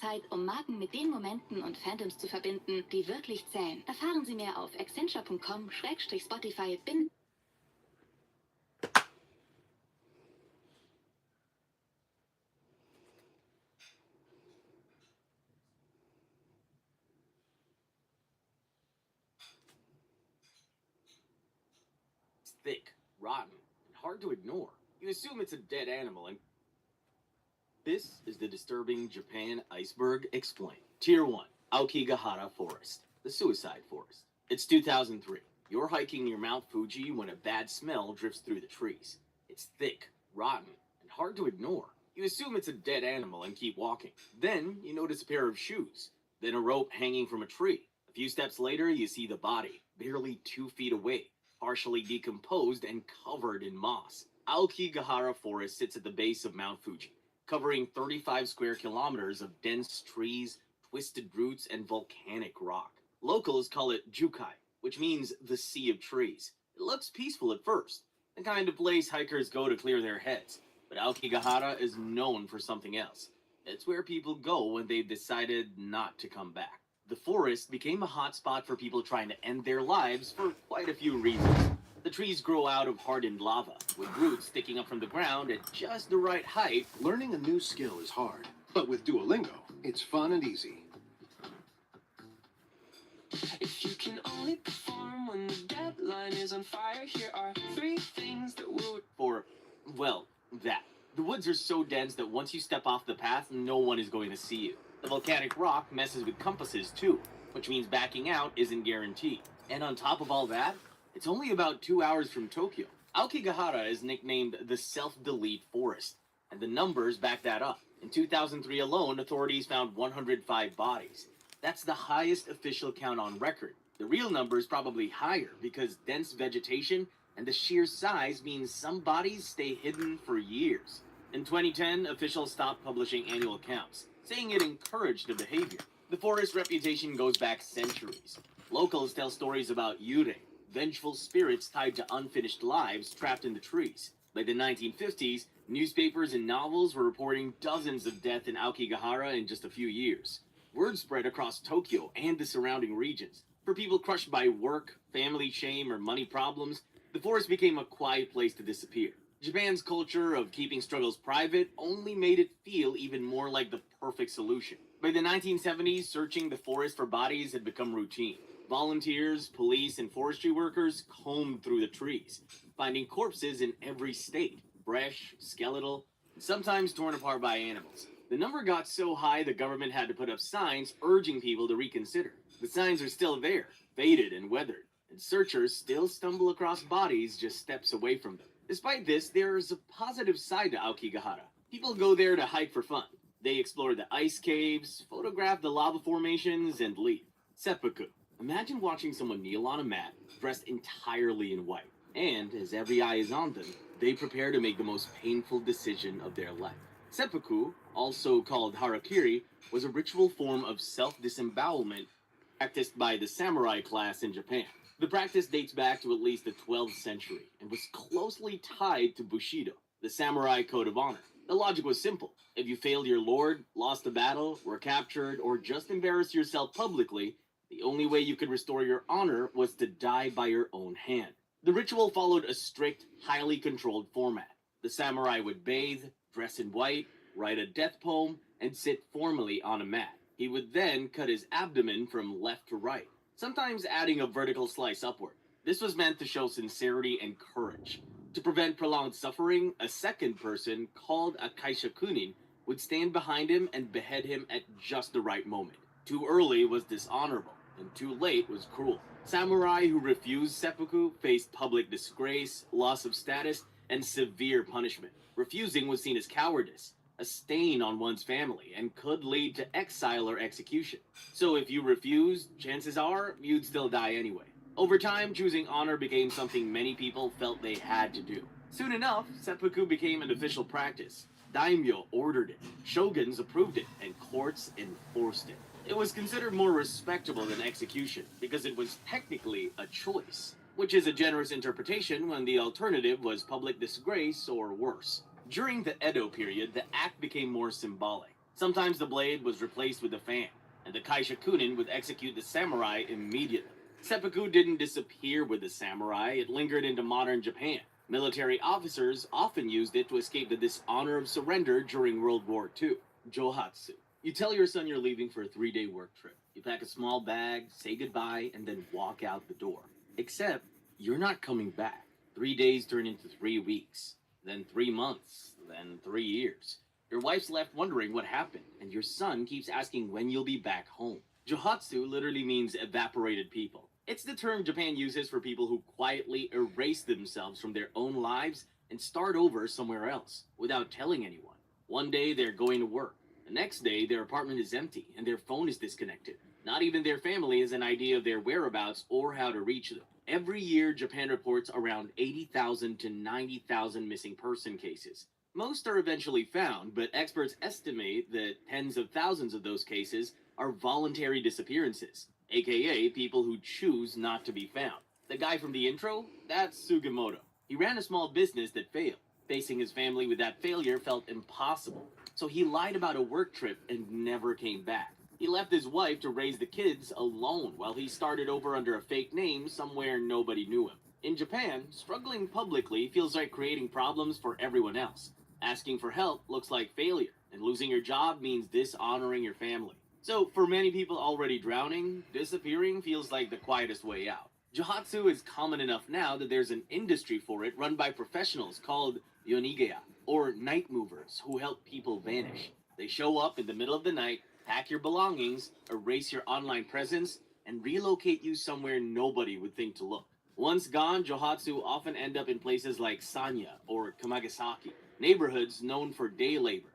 Zeit, um Marken mit den Momenten und Fandoms zu verbinden, die wirklich zählen. Erfahren Sie mehr auf Accenture.com/Spotify. It's thick, rotten, and hard to ignore. You assume it's a dead animal, and this is the disturbing Japan iceberg explained. Tier 1, Aokigahara Forest, the suicide forest. It's 2003. You're hiking near Mount Fuji when a bad smell drifts through the trees. It's thick, rotten, and hard to ignore. You assume it's a dead animal and keep walking. Then you notice a pair of shoes, then a rope hanging from a tree. A few steps later, you see the body, barely 2 feet away, partially decomposed and covered in moss. Aokigahara Forest sits at the base of Mount Fuji, covering 35 square kilometers of dense trees, twisted roots, and volcanic rock. Locals call it Jukai, which means the sea of trees. It looks peaceful at first, the kind of place hikers go to clear their heads. But Aokigahara is known for something else. It's where people go when they've decided not to come back. The forest became a hotspot for people trying to end their lives for quite a few reasons. The trees grow out of hardened lava, with roots sticking up from the ground at just the right height. Learning a new skill is hard, but with Duolingo, it's fun and easy. If you can only perform when the deadline is on fire, here are 3 things that will... that. The woods are so dense that once you step off the path, no one is going to see you. The volcanic rock messes with compasses too, which means backing out isn't guaranteed. And on top of all that, it's only about 2 hours from Tokyo. Aokigahara is nicknamed the Self-Delete Forest, and the numbers back that up. In 2003 alone, authorities found 105 bodies. That's the highest official count on record. The real number is probably higher because dense vegetation and the sheer size means some bodies stay hidden for years. In 2010, officials stopped publishing annual counts, saying it encouraged the behavior. The forest's reputation goes back centuries. Locals tell stories about yurei, vengeful spirits tied to unfinished lives trapped in the trees. By the 1950s, newspapers and novels were reporting dozens of deaths in Aokigahara in just a few years. Word spread across Tokyo and the surrounding regions. For people crushed by work, family shame, or money problems, the forest became a quiet place to disappear. Japan's culture of keeping struggles private only made it feel even more like the perfect solution. By the 1970s, searching the forest for bodies had become routine. Volunteers, police, and forestry workers combed through the trees, finding corpses in every state, fresh, skeletal, and sometimes torn apart by animals. The number got so high the government had to put up signs urging people to reconsider. The signs are still there, faded and weathered, and searchers still stumble across bodies just steps away from them. Despite this, there is a positive side to Aokigahara. People go there to hike for fun. They explore the ice caves, photograph the lava formations, and leave. Seppuku. Imagine watching someone kneel on a mat, dressed entirely in white. And, as every eye is on them, they prepare to make the most painful decision of their life. Seppuku, also called harakiri, was a ritual form of self-disembowelment practiced by the samurai class in Japan. The practice dates back to at least the 12th century and was closely tied to Bushido, the samurai code of honor. The logic was simple. If you failed your lord, lost a battle, were captured, or just embarrassed yourself publicly, the only way you could restore your honor was to die by your own hand. The ritual followed a strict, highly controlled format. The samurai would bathe, dress in white, write a death poem, and sit formally on a mat. He would then cut his abdomen from left to right, sometimes adding a vertical slice upward. This was meant to show sincerity and courage. To prevent prolonged suffering, a second person, called a kaishakunin, would stand behind him and behead him at just the right moment. Too early was dishonorable, and too late was cruel. Samurai who refused seppuku faced public disgrace, loss of status, and severe punishment. Refusing was seen as cowardice, a stain on one's family, and could lead to exile or execution. So if you refused, chances are you'd still die anyway. Over time, choosing honor became something many people felt they had to do. Soon enough, seppuku became an official practice. Daimyo ordered it, shoguns approved it, and courts enforced it. It was considered more respectable than execution because it was technically a choice, which is a generous interpretation when the alternative was public disgrace or worse. During the Edo period, the act became more symbolic. Sometimes the blade was replaced with a fan, and the kaishakunin would execute the samurai immediately. Seppuku didn't disappear with the samurai, it lingered into modern Japan. Military officers often used it to escape the dishonor of surrender during World War II. Johatsu. You tell your son you're leaving for a 3-day work trip. You pack a small bag, say goodbye, and then walk out the door. Except, you're not coming back. 3 days turn into 3 weeks, then 3 months, then 3 years. Your wife's left wondering what happened, and your son keeps asking when you'll be back home. Johatsu literally means evaporated people. It's the term Japan uses for people who quietly erase themselves from their own lives and start over somewhere else, without telling anyone. One day they're going to work. The next day their apartment is empty and their phone is disconnected. Not even their family has an idea of their whereabouts or how to reach them. Every year, Japan reports around 80,000 to 90,000 missing person cases. Most are eventually found, but experts estimate that tens of thousands of those cases are voluntary disappearances, aka people who choose not to be found. The guy from the intro? That's Sugimoto. He ran a small business that failed. Facing his family with that failure felt impossible, so he lied about a work trip and never came back. He left his wife to raise the kids alone while he started over under a fake name somewhere nobody knew him. In Japan, struggling publicly feels like creating problems for everyone else. Asking for help looks like failure, and losing your job means dishonoring your family. So, for many people already drowning, disappearing feels like the quietest way out. Johatsu is common enough now that there's an industry for it run by professionals called yonigeya, or night movers, who help people vanish. They show up in the middle of the night, pack your belongings, erase your online presence, and relocate you somewhere nobody would think to look. Once gone, Johatsu often end up in places like Sanya or Kamagasaki, neighborhoods known for day labor,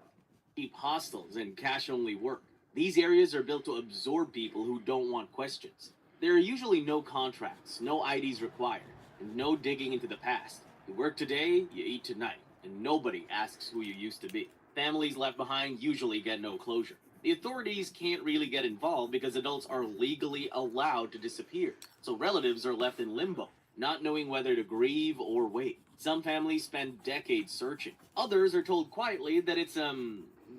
cheap hostels, and cash-only work. These areas are built to absorb people who don't want questions. There are usually no contracts, no IDs required, and no digging into the past. You work today, you eat tonight, and nobody asks who you used to be. Families left behind usually get no closure. The authorities can't really get involved because adults are legally allowed to disappear, so relatives are left in limbo, not knowing whether to grieve or wait. Some families spend decades searching. Others are told quietly that it's,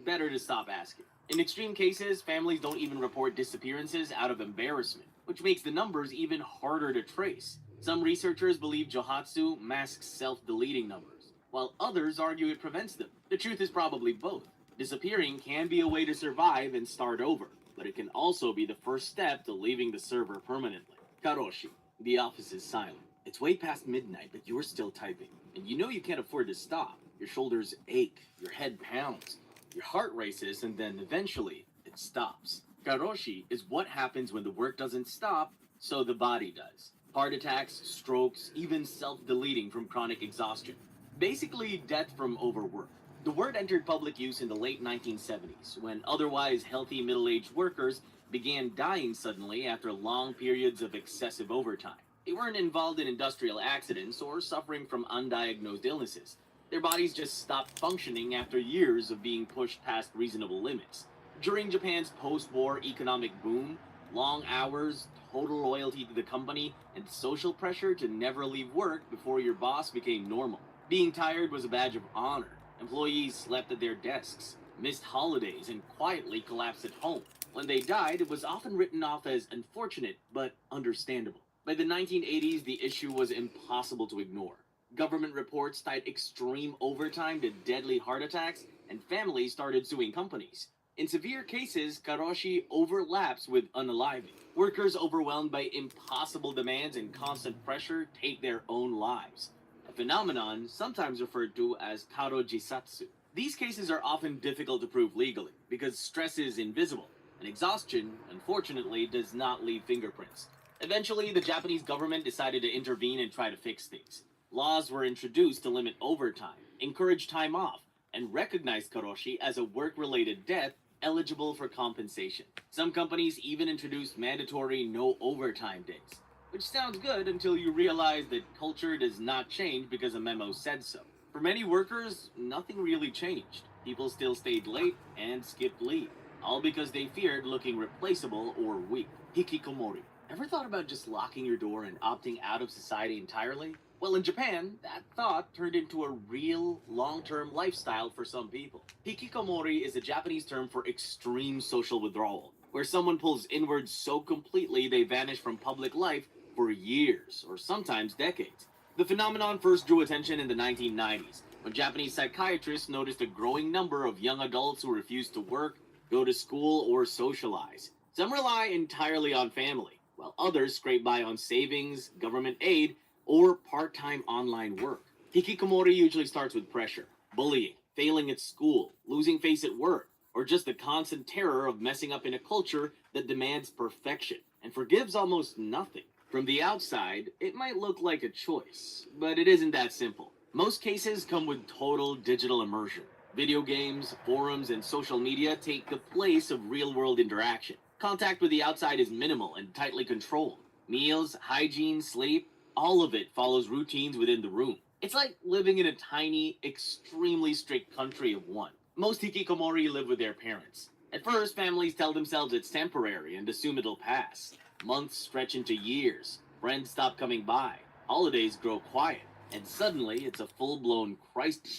better to stop asking. In extreme cases, families don't even report disappearances out of embarrassment, which makes the numbers even harder to trace. Some researchers believe Johatsu masks self-deleting numbers, while others argue it prevents them. The truth is probably both. Disappearing can be a way to survive and start over, but it can also be the first step to leaving the server permanently. Karoshi. The office is silent. It's way past midnight, but you're still typing. And you know you can't afford to stop. Your shoulders ache, your head pounds, your heart races, and then eventually, it stops. Karoshi is what happens when the work doesn't stop, so the body does. Heart attacks, strokes, even self-deleting from chronic exhaustion. Basically, death from overwork. The word entered public use in the late 1970s, when otherwise healthy middle-aged workers began dying suddenly after long periods of excessive overtime. They weren't involved in industrial accidents or suffering from undiagnosed illnesses. Their bodies just stopped functioning after years of being pushed past reasonable limits. During Japan's post-war economic boom, long hours, total loyalty to the company, and social pressure to never leave work before your boss became normal. Being tired was a badge of honor, Employees slept at their desks, missed holidays, and quietly collapsed at home. When they died, it was often written off as unfortunate but understandable. By the 1980s, the issue was impossible to ignore. Government reports tied extreme overtime to deadly heart attacks, and families started suing companies. In severe cases, karoshi overlaps with unaliving. Workers overwhelmed by impossible demands and constant pressure take their own lives, a phenomenon sometimes referred to as karojisatsu. These cases are often difficult to prove legally because stress is invisible, and exhaustion, unfortunately, does not leave fingerprints. Eventually, the Japanese government decided to intervene and try to fix things. Laws were introduced to limit overtime, encourage time off, and recognize karoshi as a work-related death eligible for compensation. Some companies even introduced mandatory no overtime days, which sounds good until you realize that culture does not change because a memo said so. For many workers, nothing really changed. People still stayed late and skipped leave, all because they feared looking replaceable or weak. Hikikomori. Ever thought about just locking your door and opting out of society entirely? Well, in Japan, that thought turned into a real, long-term lifestyle for some people. Hikikomori is a Japanese term for extreme social withdrawal, where someone pulls inward so completely they vanish from public life for years, or sometimes decades. The phenomenon first drew attention in the 1990s, when Japanese psychiatrists noticed a growing number of young adults who refused to work, go to school, or socialize. Some rely entirely on family, while others scrape by on savings, government aid, or part-time online work. Hikikomori usually starts with pressure, bullying, failing at school, losing face at work, or just the constant terror of messing up in a culture that demands perfection and forgives almost nothing. From the outside, it might look like a choice, but it isn't that simple. Most cases come with total digital immersion. Video games, forums, and social media take the place of real-world interaction. Contact with the outside is minimal and tightly controlled. Meals, hygiene, sleep, all of it follows routines within the room. It's like living in a tiny, extremely strict country of one. Most hikikomori live with their parents. At first, families tell themselves it's temporary and assume it'll pass. Months stretch into years. Friends stop coming by. Holidays grow quiet. And suddenly, it's a full-blown crisis.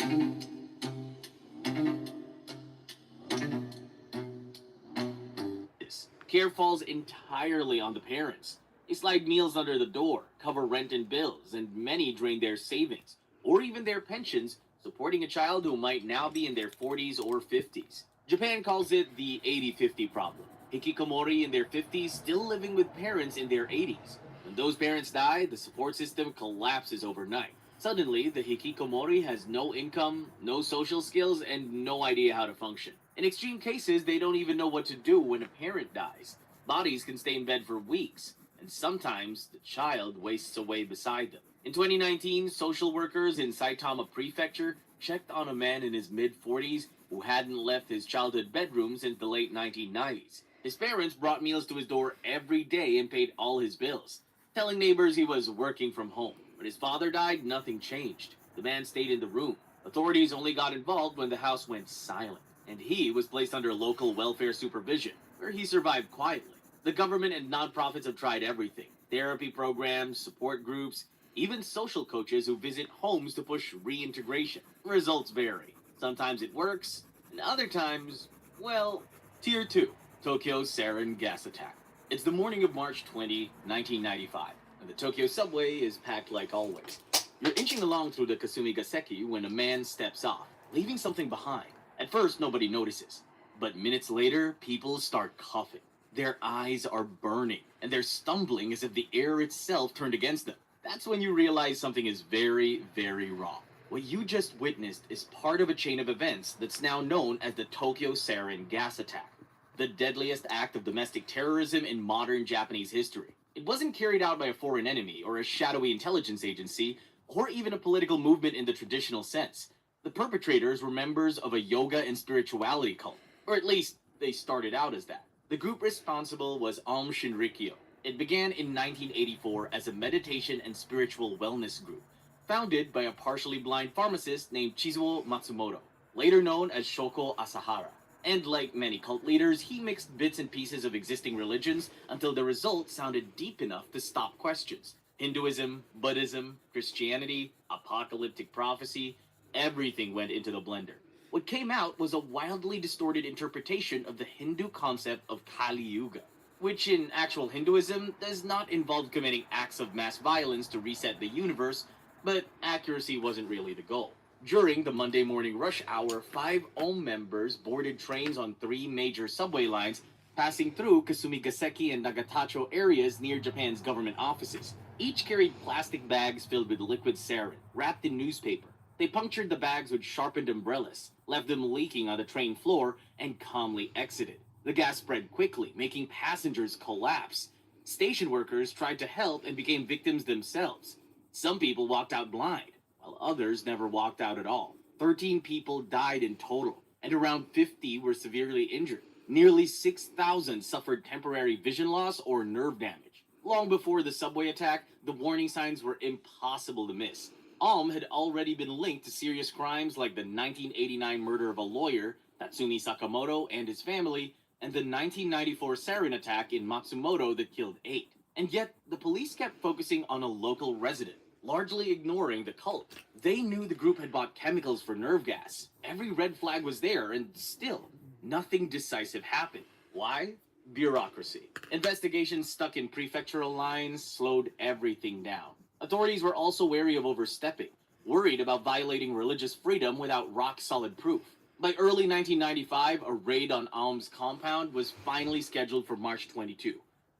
Care falls entirely on the parents. They slide meals under the door, cover rent and bills, and many drain their savings, or even their pensions, supporting a child who might now be in their 40s or 50s. Japan calls it the 80-50 problem. Hikikomori in their 50s still living with parents in their 80s. When those parents die, the support system collapses overnight. Suddenly, the hikikomori has no income, no social skills, and no idea how to function. In extreme cases, they don't even know what to do when a parent dies. Bodies can stay in bed for weeks, and sometimes the child wastes away beside them. In 2019, social workers in Saitama Prefecture checked on a man in his mid-40s who hadn't left his childhood bedroom since the late 1990s. His parents brought meals to his door every day and paid all his bills, telling neighbors he was working from home. When his father died, nothing changed. The man stayed in the room. Authorities only got involved when the house went silent, and he was placed under local welfare supervision, where he survived quietly. The government and nonprofits have tried everything: therapy programs, support groups, even social coaches who visit homes to push reintegration. Results vary. Sometimes it works, and other times, well, Tier 2, Tokyo sarin gas attack. It's the morning of March 20, 1995, and the Tokyo subway is packed like always. You're inching along through the Kasumi Gaseki when a man steps off, leaving something behind. At first, nobody notices, but minutes later, people start coughing. Their eyes are burning, and they're stumbling as if the air itself turned against them. That's when you realize something is very, very wrong. What you just witnessed is part of a chain of events that's now known as the Tokyo sarin gas attack, the deadliest act of domestic terrorism in modern Japanese history. It wasn't carried out by a foreign enemy or a shadowy intelligence agency or even a political movement in the traditional sense. The perpetrators were members of a yoga and spirituality cult, or at least they started out as that. The group responsible was Aum Shinrikyo. It began in 1984 as a meditation and spiritual wellness group, founded by a partially blind pharmacist named Chizuo Matsumoto, later known as Shoko Asahara. And like many cult leaders, he mixed bits and pieces of existing religions until the result sounded deep enough to stop questions. Hinduism, Buddhism, Christianity, apocalyptic prophecy, everything went into the blender. What came out was a wildly distorted interpretation of the Hindu concept of Kali Yuga, which in actual Hinduism does not involve committing acts of mass violence to reset the universe, but accuracy wasn't really the goal. During the Monday morning rush hour, 5 Ohm members boarded trains on 3 major subway lines, passing through Kasumigaseki and Nagatacho areas near Japan's government offices. Each carried plastic bags filled with liquid sarin, wrapped in newspaper. They punctured the bags with sharpened umbrellas, left them leaking on the train floor, and calmly exited. The gas spread quickly, making passengers collapse. Station workers tried to help and became victims themselves. Some people walked out blind, while others never walked out at all. 13 people died in total, and around 50 were severely injured. Nearly 6,000 suffered temporary vision loss or nerve damage. Long before the subway attack, the warning signs were impossible to miss. Ulm had already been linked to serious crimes like the 1989 murder of a lawyer, Tatsumi Sakamoto, and his family, and the 1994 sarin attack in Matsumoto that killed 8. And yet, the police kept focusing on a local resident, largely ignoring the cult. They knew the group had bought chemicals for nerve gas. Every red flag was there, and still, nothing decisive happened. Why? Bureaucracy. Investigations stuck in prefectural lines slowed everything down. Authorities were also wary of overstepping, worried about violating religious freedom without rock-solid proof. By early 1995, a raid on Ulm's compound was finally scheduled for March 22,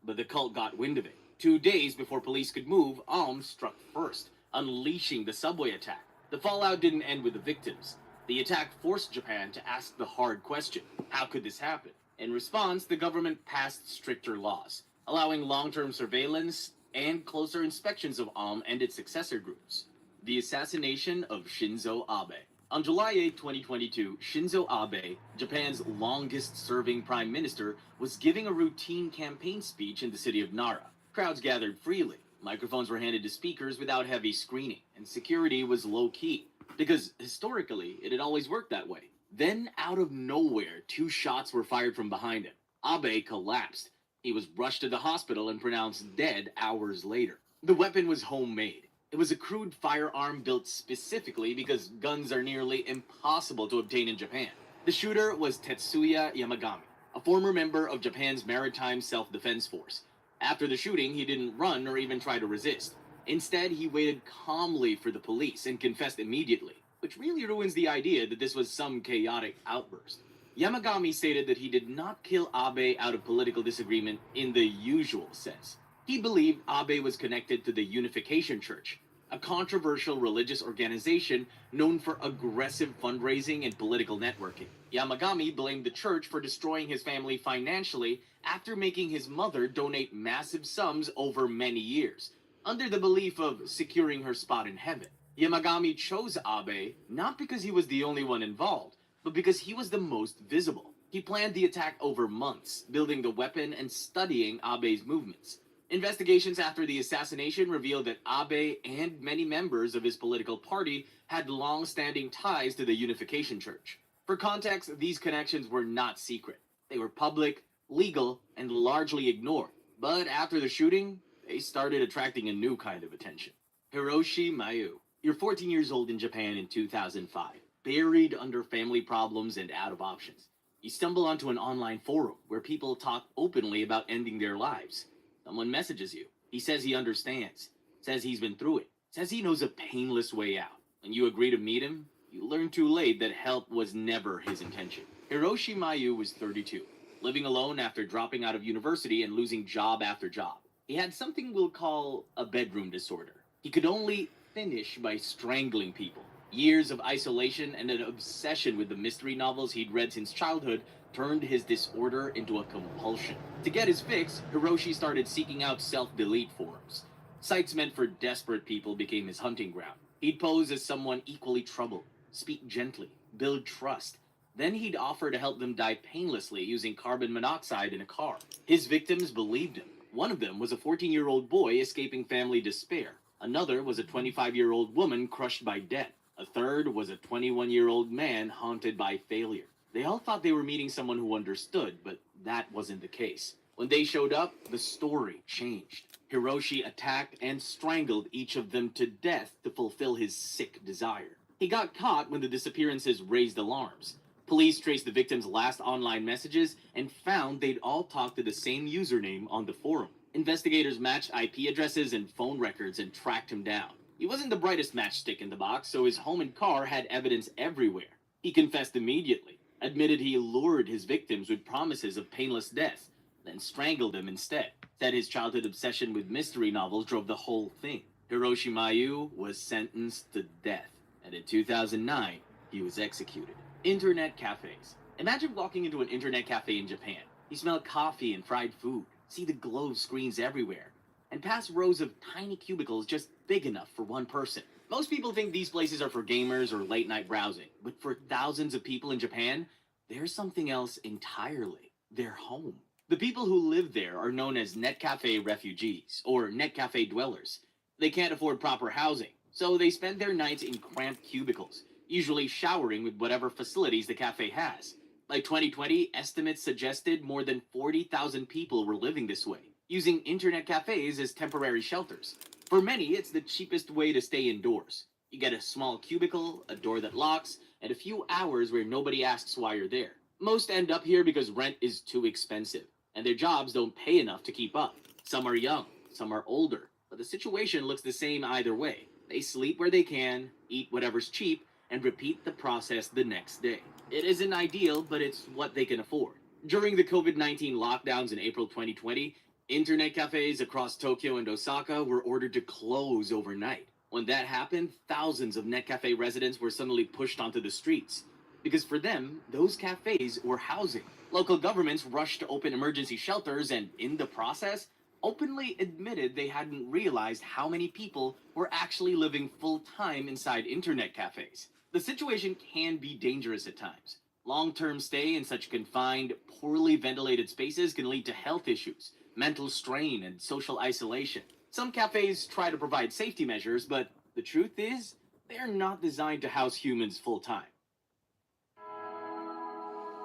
but the cult got wind of it. 2 days before police could move, Ulm struck first, unleashing the subway attack. The fallout didn't end with the victims. The attack forced Japan to ask the hard question: how could this happen? In response, the government passed stricter laws, allowing long-term surveillance and closer inspections of Ulm and its successor groups. The assassination of Shinzo Abe. On July 8, 2022, Shinzo Abe, Japan's longest-serving prime minister, was giving a routine campaign speech in the city of Nara. Crowds gathered freely. Microphones were handed to speakers without heavy screening, and security was low-key, because historically, it had always worked that way. Then, out of nowhere, 2 shots were fired from behind him. Abe collapsed. He was rushed to the hospital and pronounced dead hours later. The weapon was homemade. It was a crude firearm built specifically because guns are nearly impossible to obtain in Japan. The shooter was Tetsuya Yamagami, a former member of Japan's Maritime Self-Defense Force. After the shooting, he didn't run or even try to resist. Instead, he waited calmly for the police and confessed immediately, which really ruins the idea that this was some chaotic outburst. Yamagami stated that he did not kill Abe out of political disagreement in the usual sense. He believed Abe was connected to the Unification Church, a controversial religious organization known for aggressive fundraising and political networking. Yamagami blamed the church for destroying his family financially after making his mother donate massive sums over many years, under the belief of securing her spot in heaven. Yamagami chose Abe not because he was the only one involved, but because he was the most visible. He planned the attack over months, building the weapon and studying Abe's movements. Investigations after the assassination revealed that Abe and many members of his political party had long-standing ties to the Unification Church. For context, these connections were not secret. They were public, legal, and largely ignored. But after the shooting, they started attracting a new kind of attention. Hiroshi Mayu. You're 14 years old in Japan in 2005. Buried under family problems and out of options. You stumble onto an online forum where people talk openly about ending their lives. Someone messages you. He says he understands. Says he's been through it. Says he knows a painless way out. When you agree to meet him, you learn too late that help was never his intention. Hiroshi Mayu was 32, living alone after dropping out of university and losing job after job. He had something we'll call a bedroom disorder. He could only finish by strangling people. Years of isolation and an obsession with the mystery novels he'd read since childhood turned his disorder into a compulsion. To get his fix, Hiroshi started seeking out self-delete forums. Sites meant for desperate people became his hunting ground. He'd pose as someone equally troubled, speak gently, build trust. Then he'd offer to help them die painlessly using carbon monoxide in a car. His victims believed him. One of them was a 14-year-old boy escaping family despair. Another was a 25-year-old woman crushed by debt. A third was a 21-year-old man haunted by failure. They all thought they were meeting someone who understood, but that wasn't the case. When they showed up, the story changed. Hiroshi attacked and strangled each of them to death to fulfill his sick desire. He got caught when the disappearances raised alarms. Police traced the victims' last online messages and found they'd all talked to the same username on the forum. Investigators matched IP addresses and phone records and tracked him down. He wasn't the brightest matchstick in the box, so his home and car had evidence everywhere. He confessed immediately, admitted he lured his victims with promises of painless death, then strangled them instead. Said his childhood obsession with mystery novels drove the whole thing. Hiroshi Mayu was sentenced to death, and in 2009, he was executed. Internet cafes. Imagine walking into an internet cafe in Japan. You smell coffee and fried food, see the glow of screens everywhere, and pass rows of tiny cubicles just big enough for one person. Most people think these places are for gamers or late-night browsing, but for thousands of people in Japan, there's something else entirely. Their home. The people who live there are known as net cafe refugees, or net cafe dwellers. They can't afford proper housing, so they spend their nights in cramped cubicles, usually showering with whatever facilities the cafe has. By 2020, estimates suggested more than 40,000 people were living this way, using internet cafes as temporary shelters. For many, it's the cheapest way to stay indoors. You get a small cubicle, a door that locks, and a few hours where nobody asks why you're there. Most end up here because rent is too expensive, and their jobs don't pay enough to keep up. Some are young, some are older, but the situation looks the same either way. They sleep where they can, eat whatever's cheap, and repeat the process the next day. It isn't ideal, but it's what they can afford. During the COVID-19 lockdowns in April 2020, internet cafes across Tokyo and Osaka were ordered to close overnight. When that happened, thousands of net cafe residents were suddenly pushed onto the streets. Because for them, those cafes were housing. Local governments rushed to open emergency shelters and, in the process, openly admitted they hadn't realized how many people were actually living full-time inside internet cafes. The situation can be dangerous at times. Long-term stay in such confined, poorly ventilated spaces can lead to health issues, mental strain, and social isolation. Some cafes try to provide safety measures, but the truth is, they're not designed to house humans full-time.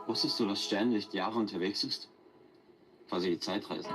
Wusstest du, dass Sternlicht Jahre unterwegs ist? Quasi Zeitreisen.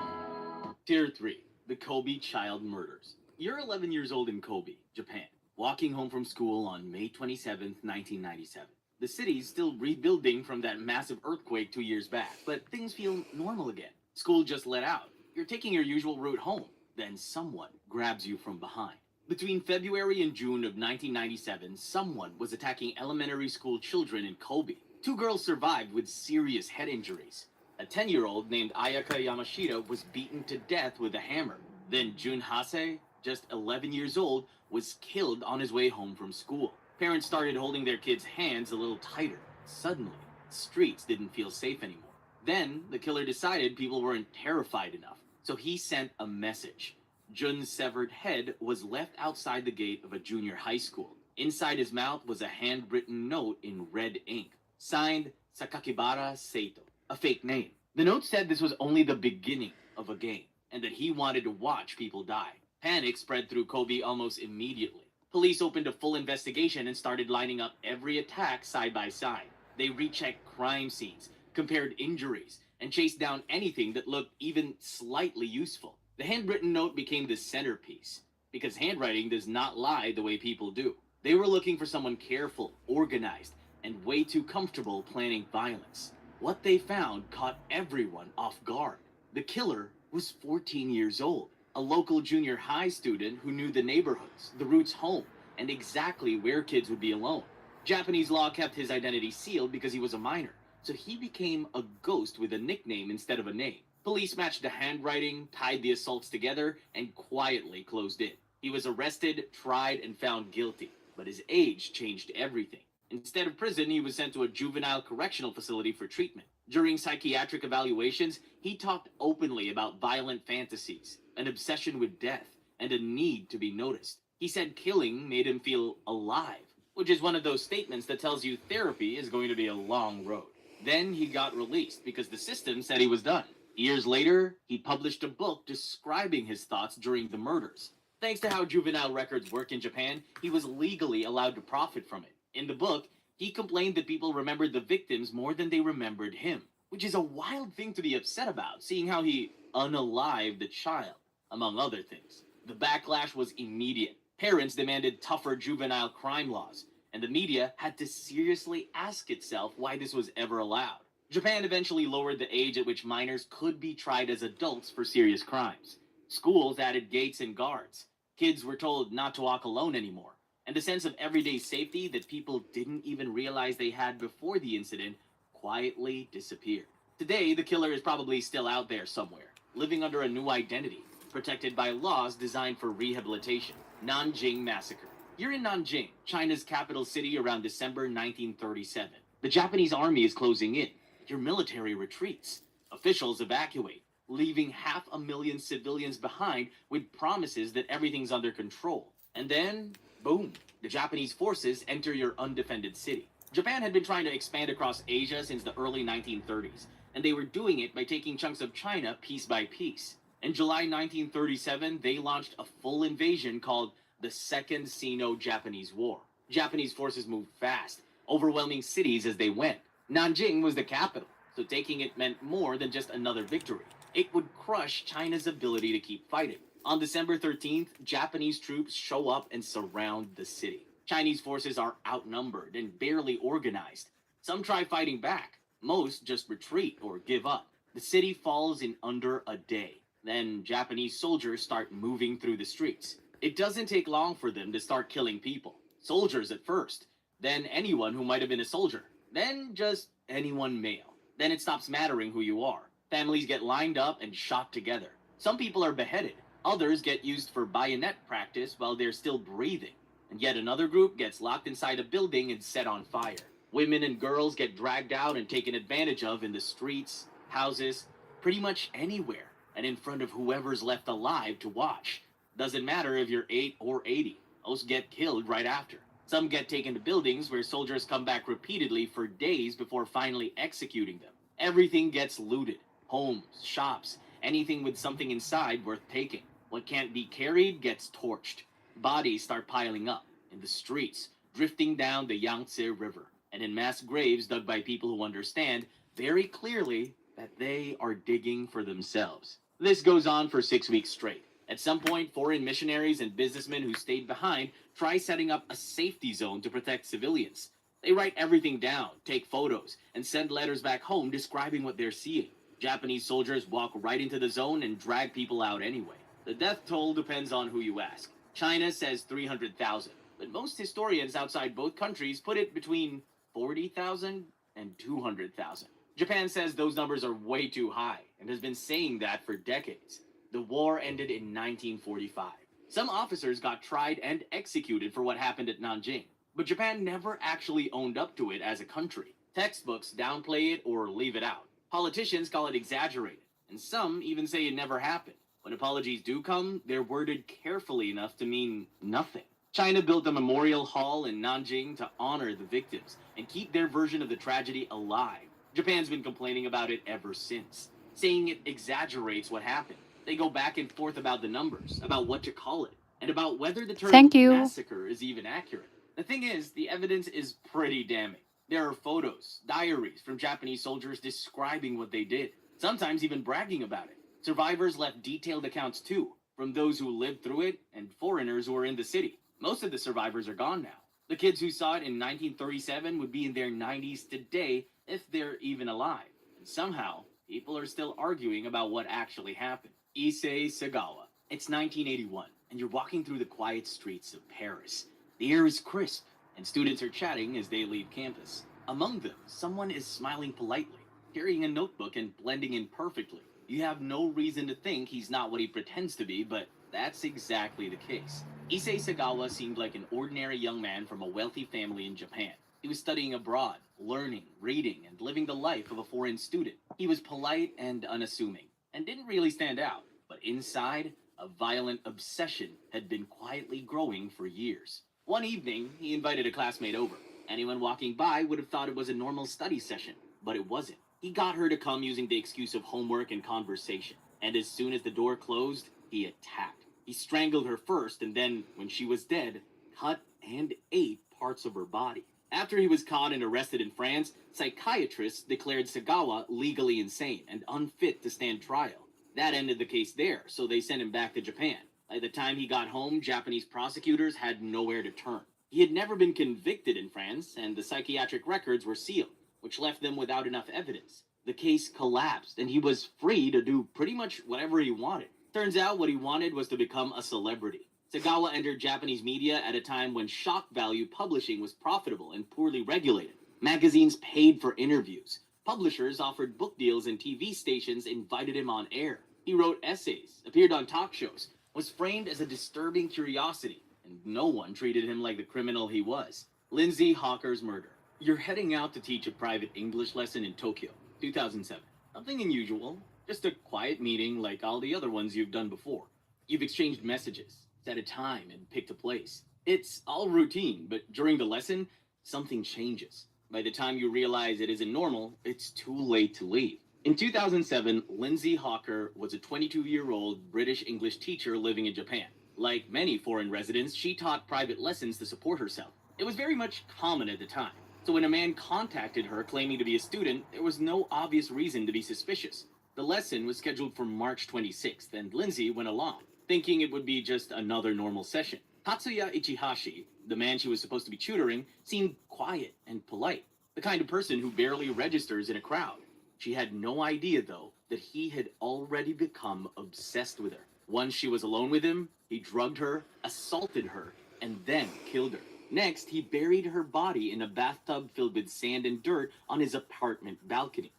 Tier 3. The Kobe Child Murders. You're 11 years old in Kobe, Japan, walking home from school on May 27, 1997. The city's still rebuilding from that massive earthquake 2 years back, but things feel normal again. School just let out. You're taking your usual route home. Then someone grabs you from behind. Between February and June of 1997, someone was attacking elementary school children in Kobe. 2 girls survived with serious head injuries. A 10-year-old named Ayaka Yamashita was beaten to death with a hammer. Then Jun Hase, just 11 years old, was killed on his way home from school. Parents started holding their kids' hands a little tighter. Suddenly, streets didn't feel safe anymore. Then, the killer decided people weren't terrified enough, so he sent a message. Jun's severed head was left outside the gate of a junior high school. Inside his mouth was a handwritten note in red ink, signed Sakakibara Seito, a fake name. The note said this was only the beginning of a game, and that he wanted to watch people die. Panic spread through Kobe almost immediately. Police opened a full investigation and started lining up every attack side by side. They rechecked crime scenes, compared injuries, and chased down anything that looked even slightly useful. The handwritten note became the centerpiece, because handwriting does not lie the way people do. They were looking for someone careful, organized, and way too comfortable planning violence. What they found caught everyone off guard. The killer was 14 years old, a local junior high student who knew the neighborhoods, the routes home, and exactly where kids would be alone. Japanese law kept his identity sealed because he was a minor, so he became a ghost with a nickname instead of a name. Police matched the handwriting, tied the assaults together, and quietly closed in. He was arrested, tried, and found guilty, but his age changed everything. Instead of prison, he was sent to a juvenile correctional facility for treatment. During psychiatric evaluations, he talked openly about violent fantasies, an obsession with death, and a need to be noticed. He said killing made him feel alive, which is one of those statements that tells you therapy is going to be a long road. Then he got released because the system said he was done. Years later, he published a book describing his thoughts during the murders. Thanks to how juvenile records work in Japan, he was legally allowed to profit from it. In the book, he complained that people remembered the victims more than they remembered him, which is a wild thing to be upset about, seeing how he unalived the child, among other things. The backlash was immediate. Parents demanded tougher juvenile crime laws, and the media had to seriously ask itself why this was ever allowed. Japan eventually lowered the age at which minors could be tried as adults for serious crimes. Schools added gates and guards. Kids were told not to walk alone anymore. And the sense of everyday safety that people didn't even realize they had before the incident quietly disappeared. Today, the killer is probably still out there somewhere, living under a new identity, protected by laws designed for rehabilitation. Nanjing Massacre. You're in Nanjing, China's capital city, around December 1937. The Japanese army is closing in. Your military retreats. Officials evacuate, leaving 500,000 civilians behind with promises that everything's under control. And then, boom, the Japanese forces enter your undefended city. Japan had been trying to expand across Asia since the early 1930s, and they were doing it by taking chunks of China piece by piece. In July 1937, they launched a full invasion called the Second Sino-Japanese War. Japanese forces moved fast, overwhelming cities as they went. Nanjing was the capital, so taking it meant more than just another victory. It would crush China's ability to keep fighting. On December 13th, Japanese troops show up and surround the city. Chinese forces are outnumbered and barely organized. Some try fighting back. Most just retreat or give up. The city falls in under a day. Then Japanese soldiers start moving through the streets. It doesn't take long for them to start killing people. Soldiers at first, then anyone who might have been a soldier, then just anyone male. Then it stops mattering who you are. Families get lined up and shot together. Some people are beheaded. Others get used for bayonet practice while they're still breathing. And yet another group gets locked inside a building and set on fire. Women and girls get dragged out and taken advantage of in the streets, houses, pretty much anywhere, and in front of whoever's left alive to watch. Doesn't matter if you're 8 or 80. Most get killed right after. Some get taken to buildings where soldiers come back repeatedly for days before finally executing them. Everything gets looted. Homes, shops, anything with something inside worth taking. What can't be carried gets torched. Bodies start piling up in the streets, drifting down the Yangtze River, and in mass graves dug by people who understand very clearly that they are digging for themselves. This goes on for 6 weeks straight. At some point, foreign missionaries and businessmen who stayed behind try setting up a safety zone to protect civilians. They write everything down, take photos, and send letters back home describing what they're seeing. Japanese soldiers walk right into the zone and drag people out anyway. The death toll depends on who you ask. China says 300,000, but most historians outside both countries put it between 40,000 and 200,000. Japan says those numbers are way too high and has been saying that for decades. The war ended in 1945. Some officers got tried and executed for what happened at Nanjing, but Japan never actually owned up to it as a country. Textbooks downplay it or leave it out. Politicians call it exaggerated, and some even say it never happened. When apologies do come, they're worded carefully enough to mean nothing. China built a memorial hall in Nanjing to honor the victims and keep their version of the tragedy alive. Japan's been complaining about it ever since, saying it exaggerates what happened. They go back and forth about the numbers, about what to call it, and about whether the term massacre is even accurate. The thing is, the evidence is pretty damning. There are photos, diaries from Japanese soldiers describing what they did, sometimes even bragging about it. Survivors left detailed accounts too, from those who lived through it and foreigners who were in the city. Most of the survivors are gone now. The kids who saw it in 1937 would be in their 90s today if they're even alive. And somehow, people are still arguing about what actually happened. Issei Sagawa. It's 1981, and you're walking through the quiet streets of Paris. The air is crisp, and students are chatting as they leave campus. Among them, someone is smiling politely, carrying a notebook and blending in perfectly. You have no reason to think he's not what he pretends to be, but that's exactly the case. Issei Sagawa seemed like an ordinary young man from a wealthy family in Japan. He was studying abroad, learning, reading, and living the life of a foreign student. He was polite and unassuming, and didn't really stand out. But inside, a violent obsession had been quietly growing for years. One evening, he invited a classmate over. Anyone walking by would have thought it was a normal study session, but it wasn't. He got her to come using the excuse of homework and conversation, and as soon as the door closed, he attacked. He strangled her first, and then, when she was dead, cut and ate parts of her body. After he was caught and arrested in France, psychiatrists declared Sagawa legally insane and unfit to stand trial. That ended the case there, so they sent him back to Japan. By the time he got home, Japanese prosecutors had nowhere to turn. He had never been convicted in France, and the psychiatric records were sealed, which left them without enough evidence. The case collapsed, and he was free to do pretty much whatever he wanted. Turns out what he wanted was to become a celebrity. Sagawa entered Japanese media at a time when shock value publishing was profitable and poorly regulated. Magazines paid for interviews. Publishers offered book deals, and TV stations invited him on air. He wrote essays, appeared on talk shows, was framed as a disturbing curiosity, and no one treated him like the criminal he was. Lindsay Hawker's murder. You're heading out to teach a private English lesson in Tokyo, 2007. Nothing unusual, just a quiet meeting like all the other ones you've done before. You've exchanged messages, set a time, and picked a place. It's all routine, but during the lesson, something changes. By the time you realize it isn't normal, it's too late to leave. In 2007, Lindsay Hawker was a 22-year-old British English teacher living in Japan. Like many foreign residents, she taught private lessons to support herself. It was very much common at the time. So when a man contacted her claiming to be a student, there was no obvious reason to be suspicious. The lesson was scheduled for March 26th, and Lindsay went along, thinking it would be just another normal session. Tatsuya Ichihashi, the man she was supposed to be tutoring, seemed quiet and polite, the kind of person who barely registers in a crowd. She had no idea, though, that he had already become obsessed with her. Once she was alone with him, he drugged her, assaulted her, and then killed her. Next, he buried her body in a bathtub filled with sand and dirt on his apartment balcony.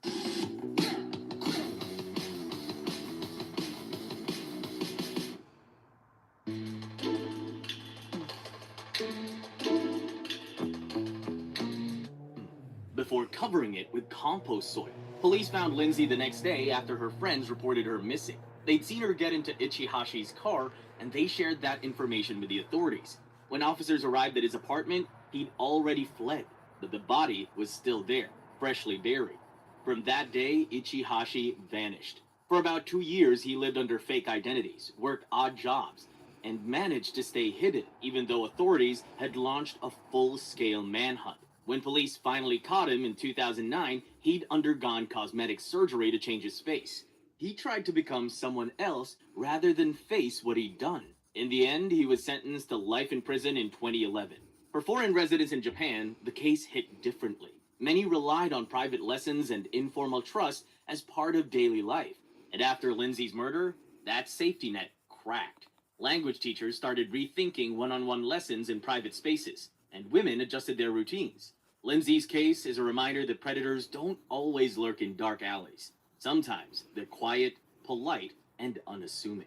Before covering it with compost soil. Police found Lindsay the next day after her friends reported her missing. They'd seen her get into Ichihashi's car, and they shared that information with the authorities. When officers arrived at his apartment, he'd already fled, but the body was still there, freshly buried. From that day, Ichihashi vanished. For about 2 years, he lived under fake identities, worked odd jobs, and managed to stay hidden, even though authorities had launched a full-scale manhunt. When police finally caught him in 2009, he'd undergone cosmetic surgery to change his face. He tried to become someone else rather than face what he'd done. In the end, he was sentenced to life in prison in 2011. For foreign residents in Japan, the case hit differently. Many relied on private lessons and informal trust as part of daily life. And after Lindsay's murder, that safety net cracked. Language teachers started rethinking one-on-one lessons in private spaces, and women adjusted their routines. Lindsay's case is a reminder that predators don't always lurk in dark alleys. Sometimes they're quiet, polite, and unassuming.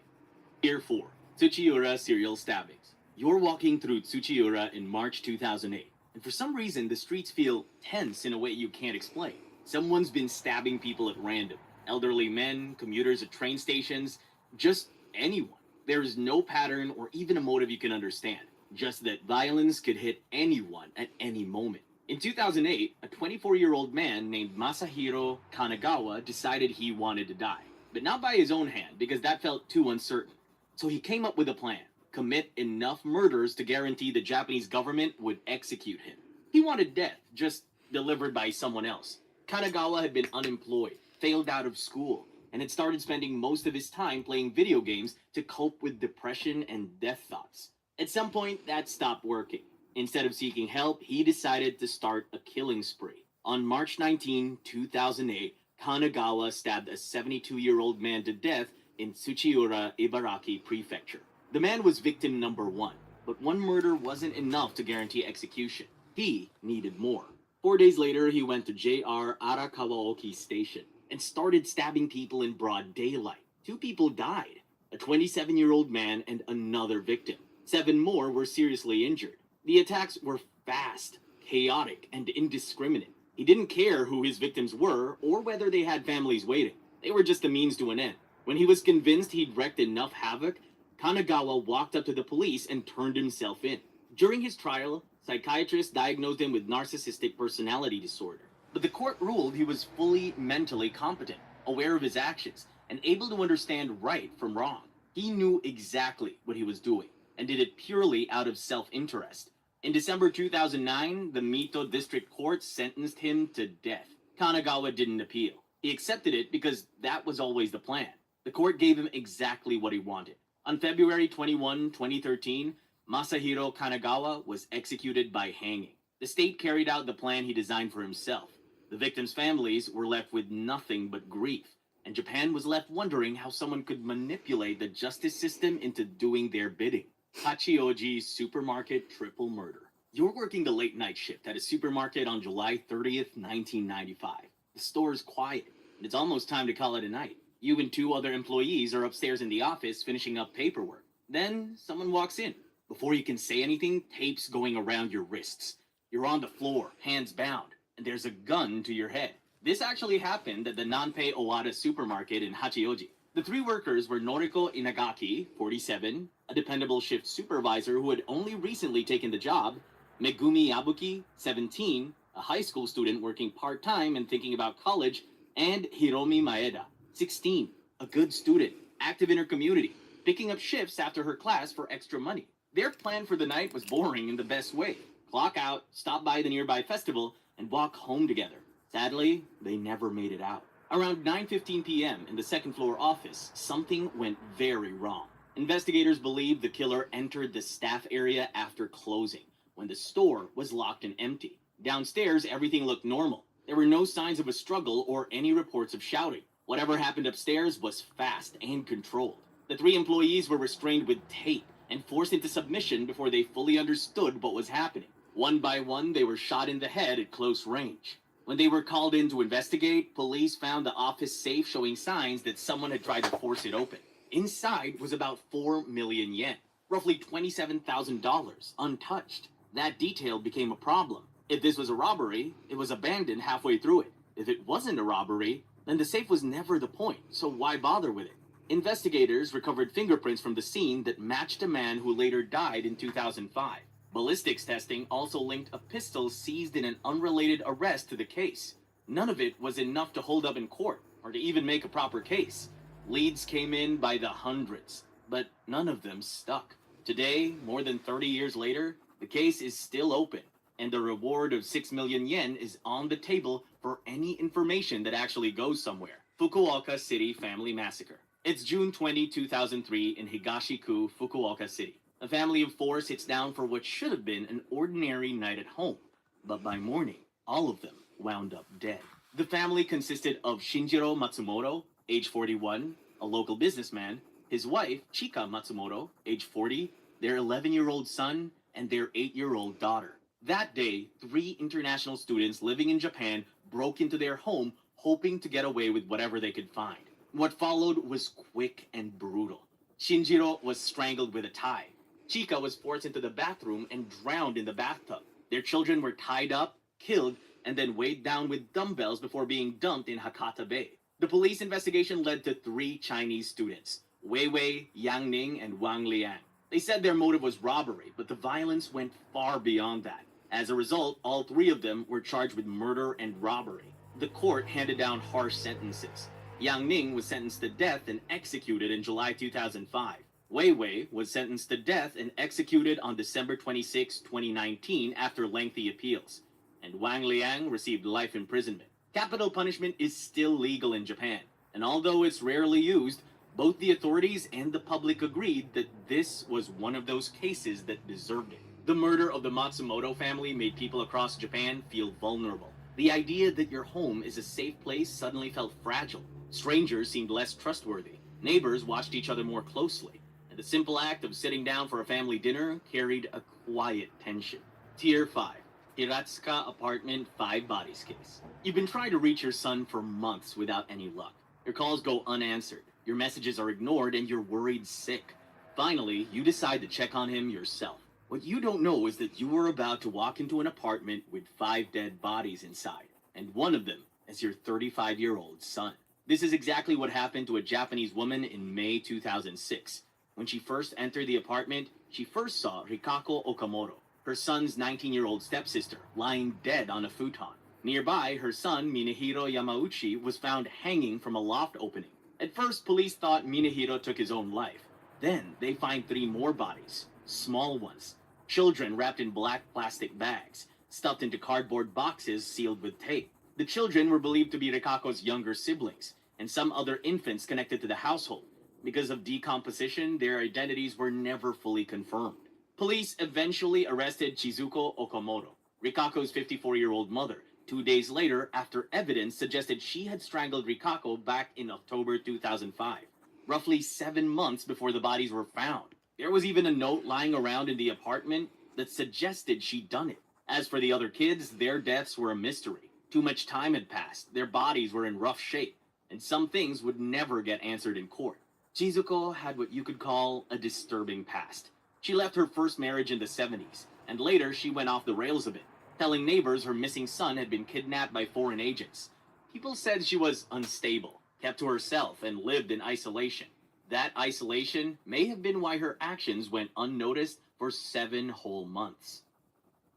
Year 4. Tsuchiura serial stabbings. You're walking through Tsuchiura in March 2008, and for some reason the streets feel tense in a way you can't explain. Someone's been stabbing people at random. Elderly men, commuters at train stations, just anyone. There is no pattern or even a motive you can understand, just that violence could hit anyone at any moment. In 2008, a 24-year-old man named Masahiro Kanagawa decided he wanted to die, but not by his own hand because that felt too uncertain. So he came up with a plan: commit enough murders to guarantee the Japanese government would execute him. He wanted death, just delivered by someone else. Kanagawa had been unemployed, failed out of school, and had started spending most of his time playing video games to cope with depression and death thoughts. At some point, that stopped working. Instead of seeking help, he decided to start a killing spree. On March 19, 2008, Kanagawa stabbed a 72-year-old man to death in Tsuchiura, Ibaraki Prefecture. The man was victim number 1, but one murder wasn't enough to guarantee execution. He needed more. 4 days later, he went to JR Arakawaoki Station and started stabbing people in broad daylight. 2 people died, a 27-year-old man and another victim. 7 more were seriously injured. The attacks were fast, chaotic, and indiscriminate. He didn't care who his victims were or whether they had families waiting. They were just a means to an end. When he was convinced he'd wreaked enough havoc, Kanagawa walked up to the police and turned himself in. During his trial, psychiatrists diagnosed him with narcissistic personality disorder. But the court ruled he was fully mentally competent, aware of his actions, and able to understand right from wrong. He knew exactly what he was doing, and did it purely out of self-interest. In December 2009, the Mito District Court sentenced him to death. Kanagawa didn't appeal. He accepted it because that was always the plan. The court gave him exactly what he wanted. On February 21, 2013, Masahiro Kanagawa was executed by hanging. The state carried out the plan he designed for himself. The victims' families were left with nothing but grief, and Japan was left wondering how someone could manipulate the justice system into doing their bidding. Hachioji supermarket triple murder. You're working the late night shift at a supermarket on July 30th, 1995. The store is quiet, and it's almost time to call it a night. You and two other employees are upstairs in the office finishing up paperwork. Then someone walks in. Before you can say anything, tape's going around your wrists. You're on the floor, hands bound, and there's a gun to your head. This actually happened at the Nanpei Owada supermarket in Hachioji. The three workers were Noriko Inagaki, 47, a dependable shift supervisor who had only recently taken the job, Megumi Yabuki, 17, a high school student working part-time and thinking about college, and Hiromi Maeda, 16, a good student, active in her community, picking up shifts after her class for extra money. Their plan for the night was boring in the best way. Clock out, stop by the nearby festival, and walk home together. Sadly, they never made it out. Around 9:15 p.m. in the second floor office, something went very wrong. Investigators believe the killer entered the staff area after closing, when the store was locked and empty. Downstairs, everything looked normal. There were no signs of a struggle or any reports of shouting. Whatever happened upstairs was fast and controlled. The three employees were restrained with tape and forced into submission before they fully understood what was happening. One by one, they were shot in the head at close range. When they were called in to investigate, police found the office safe showing signs that someone had tried to force it open. Inside was about 4 million yen, roughly $27,000, untouched. That detail became a problem. If this was a robbery, it was abandoned halfway through it. If it wasn't a robbery, then the safe was never the point, so why bother with it? Investigators recovered fingerprints from the scene that matched a man who later died in 2005. Ballistics testing also linked a pistol seized in an unrelated arrest to the case. None of it was enough to hold up in court, or to even make a proper case. Leads came in by the hundreds, but none of them stuck. Today, more than 30 years later, the case is still open, and the reward of 6 million yen is on the table for any information that actually goes somewhere. Fukuoka City Family Massacre. It's June 20, 2003 in Higashiku, Fukuoka City. A family of four sits down for what should have been an ordinary night at home. But by morning, all of them wound up dead. The family consisted of Shinjiro Matsumoto, age 41, a local businessman, his wife, Chika Matsumoto, age 40, their 11-year-old son, and their 8-year-old daughter. That day, 3 international students living in Japan broke into their home, hoping to get away with whatever they could find. What followed was quick and brutal. Shinjiro was strangled with a tie. Chika was forced into the bathroom and drowned in the bathtub. Their children were tied up, killed, and then weighed down with dumbbells before being dumped in Hakata Bay. The police investigation led to 3 Chinese students, Wei Wei, Yang Ning, and Wang Liang. They said their motive was robbery, but the violence went far beyond that. As a result, all 3 of them were charged with murder and robbery. The court handed down harsh sentences. Yang Ning was sentenced to death and executed in July 2005. Wei Wei was sentenced to death and executed on December 26, 2019 after lengthy appeals. And Wang Liang received life imprisonment. Capital punishment is still legal in Japan, and although it's rarely used, both the authorities and the public agreed that this was one of those cases that deserved it. The murder of the Matsumoto family made people across Japan feel vulnerable. The idea that your home is a safe place suddenly felt fragile. Strangers seemed less trustworthy. Neighbors watched each other more closely. And the simple act of sitting down for a family dinner carried a quiet tension. Tier 5. Hiratsuka Apartment 5 Bodies Case. You've been trying to reach your son for months without any luck. Your calls go unanswered. Your messages are ignored and you're worried sick. Finally, you decide to check on him yourself. What you don't know is that you were about to walk into an apartment with 5 dead bodies inside, and one of them is your 35-year-old son. This is exactly what happened to a Japanese woman in May 2006. When she first entered the apartment, she first saw Rikako Okamoto, her son's 19-year-old stepsister, lying dead on a futon. Nearby, her son, Minehiro Yamauchi, was found hanging from a loft opening. At first, police thought Minehiro took his own life. Then, they find 3 more bodies, small ones. Children wrapped in black plastic bags, stuffed into cardboard boxes sealed with tape. The children were believed to be Rikako's younger siblings, and some other infants connected to the household. Because of decomposition, their identities were never fully confirmed. Police eventually arrested Chizuko Okamoto, Rikako's 54-year-old mother, 2 days later after evidence suggested she had strangled Rikako back in October 2005, roughly 7 months before the bodies were found. There was even a note lying around in the apartment that suggested she'd done it. As for the other kids, their deaths were a mystery. Too much time had passed, their bodies were in rough shape, and some things would never get answered in court. Chizuko had what you could call a disturbing past. She left her first marriage in the 70s, and later she went off the rails a bit, telling neighbors her missing son had been kidnapped by foreign agents. People said she was unstable, kept to herself, and lived in isolation. That isolation may have been why her actions went unnoticed for 7 whole months.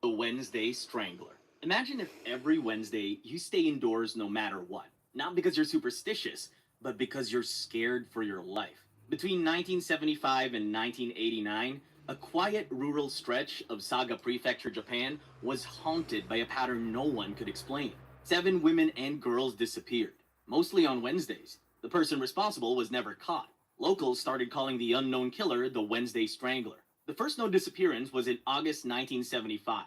The Wednesday Strangler. Imagine if every Wednesday you stay indoors no matter what. Not because you're superstitious, but because you're scared for your life. Between 1975 and 1989, a quiet rural stretch of Saga Prefecture, Japan, was haunted by a pattern no one could explain. 7 women and girls disappeared, mostly on Wednesdays. The person responsible was never caught. Locals started calling the unknown killer the Wednesday Strangler. The first known disappearance was in August 1975,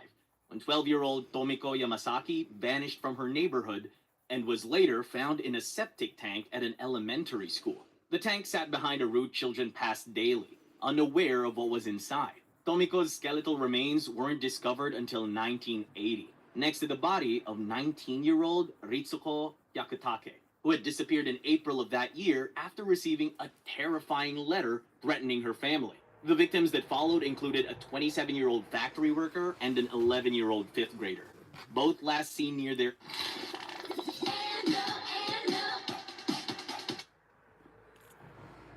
when 12-year-old Tomiko Yamasaki vanished from her neighborhood and was later found in a septic tank at an elementary school. The tank sat behind a route children passed daily, unaware of what was inside. Tomiko's skeletal remains weren't discovered until 1980, next to the body of 19-year-old Ritsuko Yakutake, who had disappeared in April of that year after receiving a terrifying letter threatening her family. The victims that followed included a 27-year-old factory worker and an 11-year-old 5th grader, both last seen near their